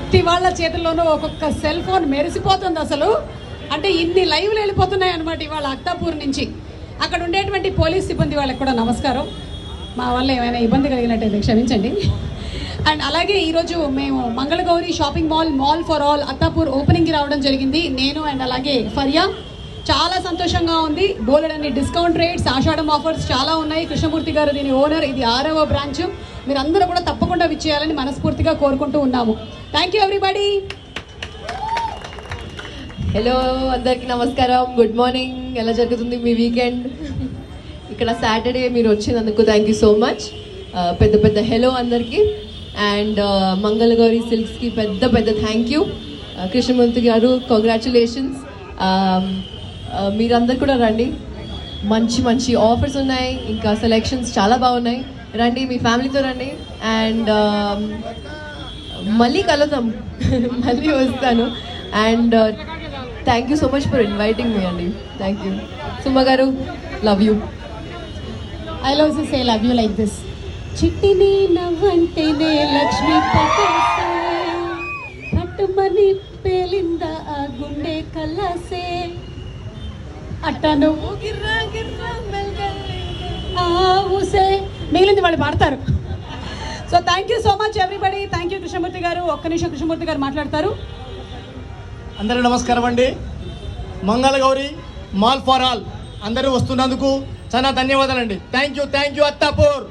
ప్రతి వాళ్ళ చేతుల్లోనూ ఒక్కొక్క సెల్ ఫోన్ మెరిసిపోతుంది అసలు. అంటే ఇన్ని లైవ్లు వెళ్ళిపోతున్నాయి అనమాట ఇవాళ అక్తాపూర్ నుంచి. అక్కడ ఉండేటువంటి పోలీస్ సిబ్బంది వాళ్ళకి కూడా నమస్కారం. మా వల్ల ఏమైనా ఇబ్బంది కలిగినట్టయితే క్షమించండి. అండ్ అలాగే ఈరోజు మేము Mangalagowri shopping mall for all Attapur ఓపెనింగ్కి రావడం జరిగింది. నేను అండ్ అలాగే ఫరియా. చాలా సంతోషంగా ఉంది. బోలెడన్ని డిస్కౌంట్ రేట్స్, ఆషాఢం ఆఫర్స్ చాలా ఉన్నాయి. కృష్ణమూర్తి గారు దీని ఓనర్. ఇది 6వ బ్రాంచ్. మీరందరూ కూడా తప్పకుండా విచ్చేయాలని మనస్ఫూర్తిగా కోరుకుంటూ ఉన్నాము. Thank you everybody. హలో అందరికీ నమస్కారం, గుడ్ మార్నింగ్. ఎలా జరుగుతుంది మీ వీకెండ్? ఇక్కడ సాటర్డే మీరు వచ్చినందుకు థ్యాంక్ యూ సో మచ్. పెద్ద పెద్ద హలో అందరికీ. అండ్ మంగళగౌరి సిల్క్స్కి పెద్ద పెద్ద థ్యాంక్ యూ. కృష్ణమూర్తి గారు కంగ్రాచులేషన్స్. మీరందరు కూడా రండి, మంచి మంచి ఆఫర్స్ ఉన్నాయి, ఇంకా సెలెక్షన్స్ చాలా బాగున్నాయి. రండి, మీ ఫ్యామిలీతో రండి. అండ్ మళ్ళీ కలుద్దాం, మళ్ళీ వస్తాను. And thank you so much for inviting me అండి. Thank you. Suma garu, love you. I love to say love you like this. చిట్టిని నవ్వంటేనే లక్ష్మి పట్టుమని పేలింద ఆ గుండె కలసే అట్టను ఊసే మిగిలింది వాళ్ళు పాడతారు. So thank you so much everybody. Thank you Krishnamurthy గారు. ఒక్క నిమిషం కృష్ణమూర్తి గారు మాట్లాడతారు. అందరూ నమస్కారం అండి. మంగళగౌరి మాల్ ఫర్ ఆల్ అందరూ వస్తున్నందుకు చాలా ధన్యవాదాలండి. Thank you Attapur.